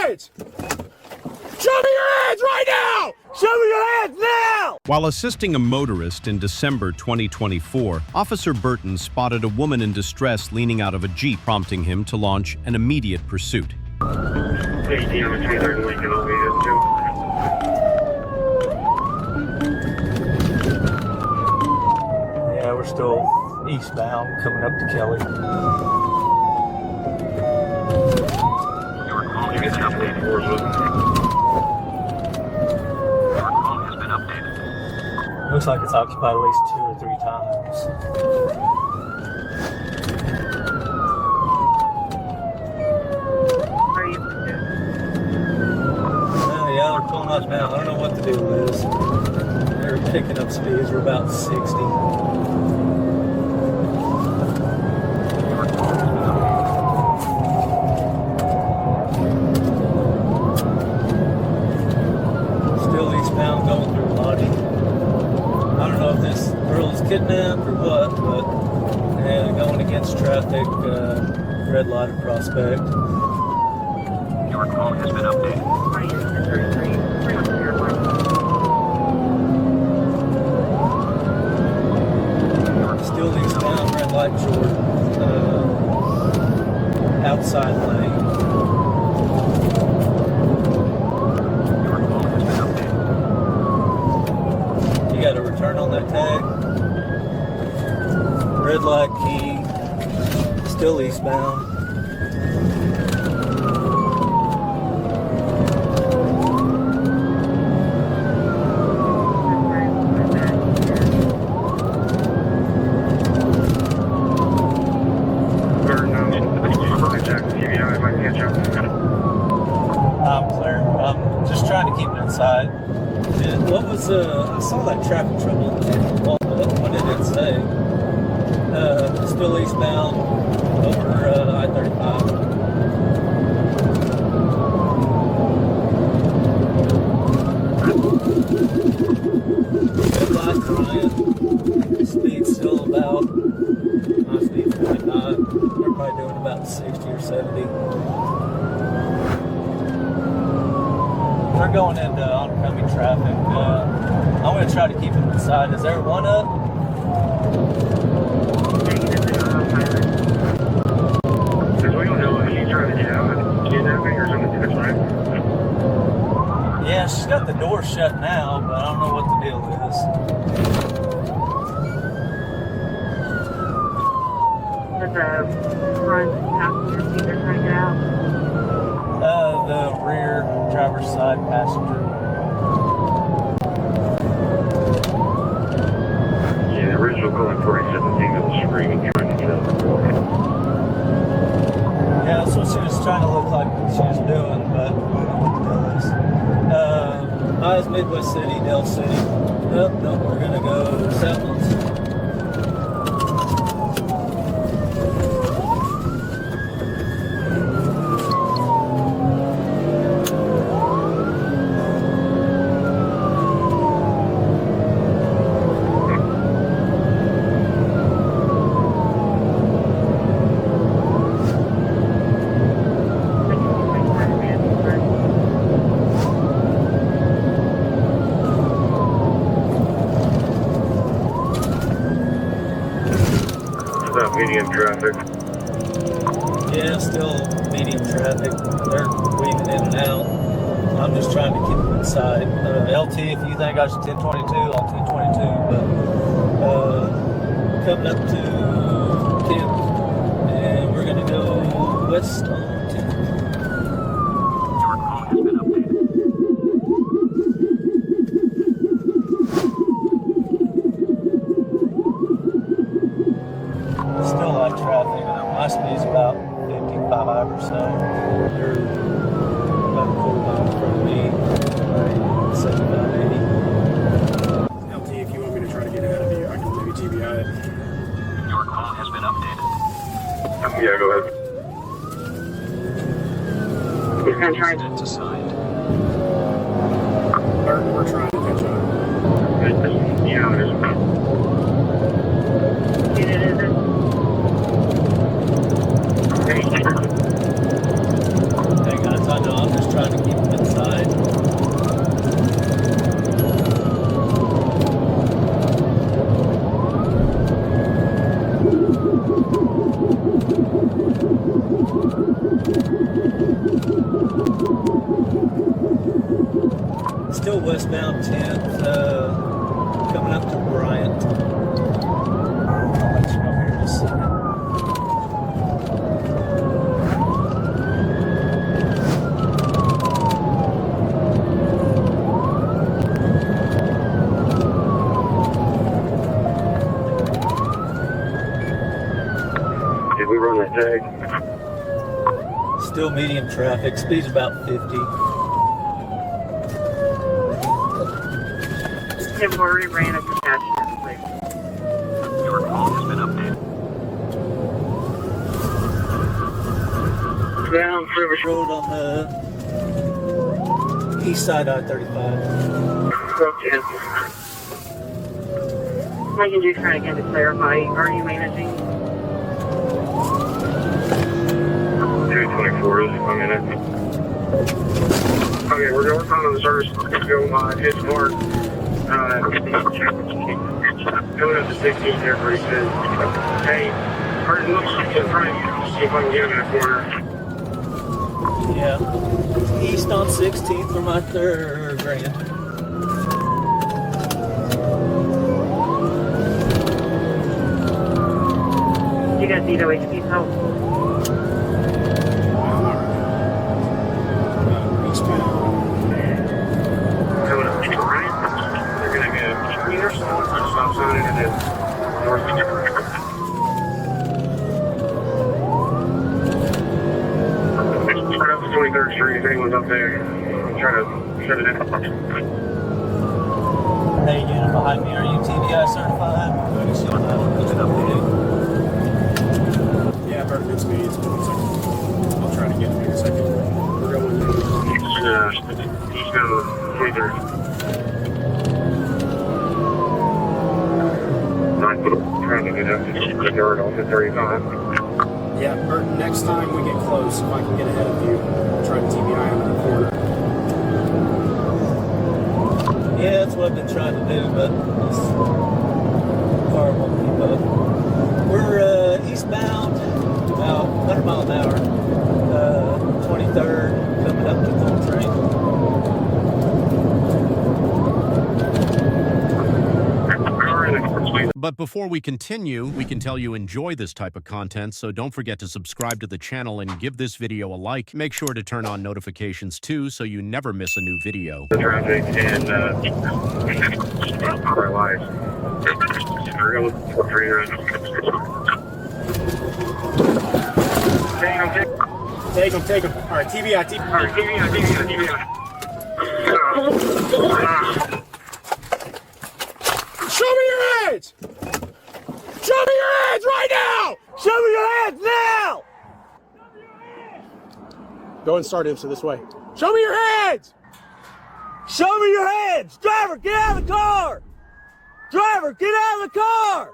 hands! Show me your hands right now! Show me your hands now! While assisting a motorist in December 2024, Officer Burton spotted a woman in distress leaning out of a Jeep, prompting him to launch an immediate pursuit. Yeah, we're still eastbound, coming up to Kelly. Your call has been updated. Looks like it's occupied at least 2 or 3 times. Yeah, they're pulling us now. I don't know what to do with this. They're picking up speeds. We're about 60. Kidnapped or what, but yeah, going against traffic, red light at Prospect. Your call has been updated. Still eastbound, red light short, outside lane. Your call has been updated. You got a return on that tag? Red light key, still eastbound. I'm clear. I'm just trying to keep it inside. And what was, I saw that traffic trouble. What did it say? Still eastbound over I-35. Red light crying. Speed still about, my speed 49. They're probably doing about 60 or 70. They're going into oncoming traffic. I'm going to try to keep them inside. Is there one up? Yeah, she's got the door shut now, but I don't know what the deal is. Does the front passenger seat are trying to get out? The rear driver's side passenger. Yeah, the original call in 4717 that was screaming, trying to get out the door. Yeah, that's what she was trying to look like she was doing, but I don't know what the deal is. Eyes Midwest City, Del City. Nope, nope, we're gonna go Southlands. Medium traffic. Yeah, still medium traffic. They're weaving in and out. I'm just trying to keep them inside. LT, if you think I should 1022, I'll 1022. But coming up to 10, and we're gonna go west on 10. Your call has been updated. Still like traffic. My speed's about 55 or so. They're about a quarter mile in front of me. Like 75, 80. LT, if you want me to try to get ahead of you, I can maybe TBI it. Your call has been updated. Yeah, go ahead. He's going to try to... It's assigned. We're trying to catch up. Yeah, it is. It is. Hey guys, I know I'm just trying westbound 10th, coming up to Bryant. I'll let you know here in a second. Did we run that tag? Still medium traffic, speed's about 50. Temporary ran a detachment, please. Your call has been updated. Down Service Road on the east side I-35. Okay. I can do try again to clarify. Are you managing? 224 is coming in. Okay, we're going on the service. Go his mark. Coming up to 16 here pretty soon. Hey, hard to look in front. See if I can get him in the corner. Yeah, east on 16th for my third grand. You guys need OHP's help? Coming up to Bryant. They're going to get a meter, so we'll try to stop sign and then north. Right up to 23rd Street, if anyone's up there, try to shut it in. Hey, unit behind me, are you TBI certified? Yeah, Bert, it's me. It's 1 second. I'll try to get him here in a second. We're going East of 23rd. 9 foot trying to get up to the yard off at 35. Yeah, Bert, next time we get close, if I can get ahead of you, I'll try to TBI him in the corner. Yeah, that's what I've been trying to do, but this car won't keep up. We're eastbound, about 100 miles an hour, 23rd, coming up to Coltrane. But before we continue, we can tell you enjoy this type of content, so don't forget to subscribe to the channel and give this video a like. Make sure to turn on notifications too, so you never miss a new video. The traffic and our lives. We're going for free run. Take him. All right, TBI. All right, TBI. Show me your hands! Show me your hands right now! Show me your hands now! Go and start IMSA this way. Show me your hands! Show me your hands! Driver, get out of the car! Driver, get out of the car!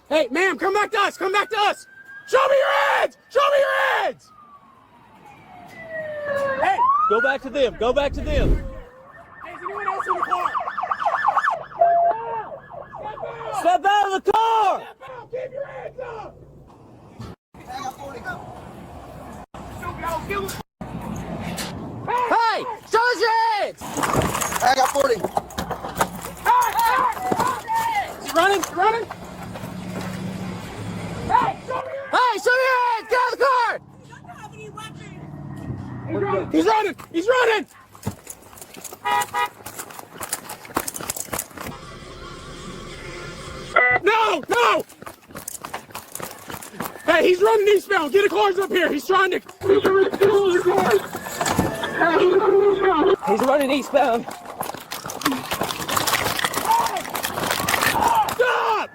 Hey, ma'am, come back to us! Come back to us! Show me your hands! Show me your hands! Hey! Go back to them, go back to them. Hey, is anyone else in the car? Step out of the car! Step out! Keep your hands up! Hey! Show us your hands! I got 40. Is he running? Hey, show me your hands! Get out of the car! He's running! No! Hey, he's running eastbound. Get the cars up here. He's trying to. He's running eastbound. Stop!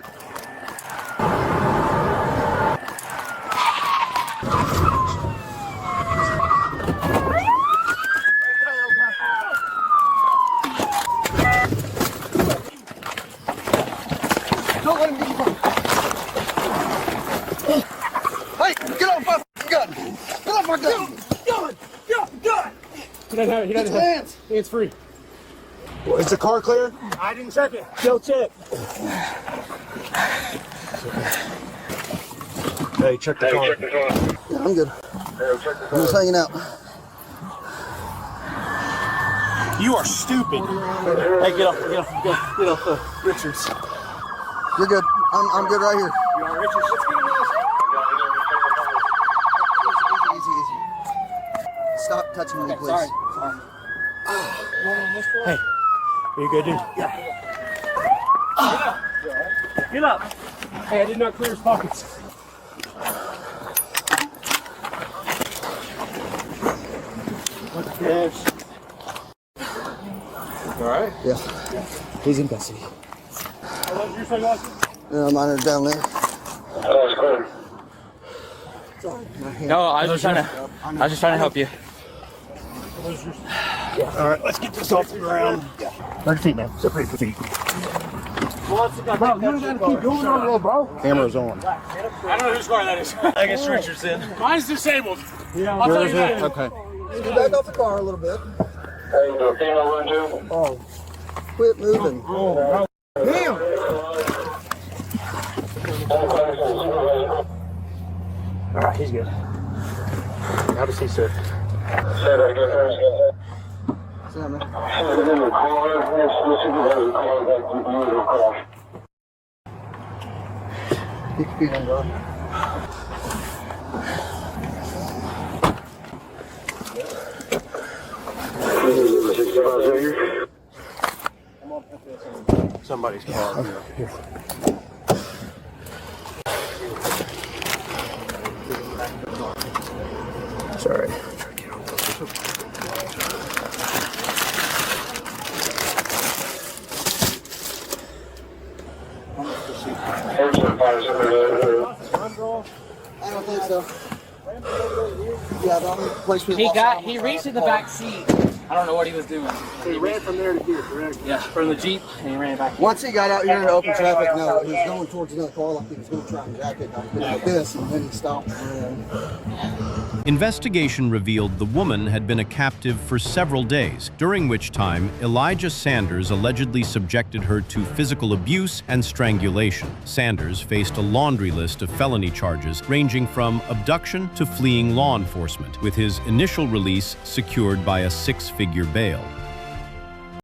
Don't let him get you. Hey, get off my gun. Get off my gun. Gun! He doesn't have it. Get your hands. Hands free. Well, is the car clear? I didn't check it. Go check. Hey, check the car. Yeah, I'm good. I'm just hanging out. You are stupid. Hey, get off Richards. You're good. I'm good right here. You are Richards. Easy. Stop touching me, please. Sorry. Hey, are you good, dude? Yeah. Get up. Hey, I did not clear his pockets. Yes. All right? Yeah. He's in custody. Your sunglasses? Mine are down there. No, I was just trying to help you. All right, let's get this off the ground. Let your feet, man. Separate your feet. Bro, you gotta keep going on there, bro. Camera's on. I don't know whose car that is. I guess Richard's in. Mine's disabled. Yeah, I'll tell you that. Okay. Get back off the car a little bit. Oh, quit moving. Oh, Damn. all right, he's good. How does he sit? Sam, man. Keep your feet on guard. Somebody's car. Here. Sorry. I don't think so. Yeah, the only place we He reached in the back seat. I don't know what he was doing. He ran from there to here, correct? Yeah, from the Jeep, and he ran back. Once he got out here into open traffic, no, he was going towards another car like he was going to try and jack it like this, and then he stopped and ran. Investigation revealed the woman had been a captive for several days, during which time Elijah Sanders allegedly subjected her to physical abuse and strangulation. Sanders faced a laundry list of felony charges ranging from abduction to fleeing law enforcement, with his initial release secured by a 6-figure bail.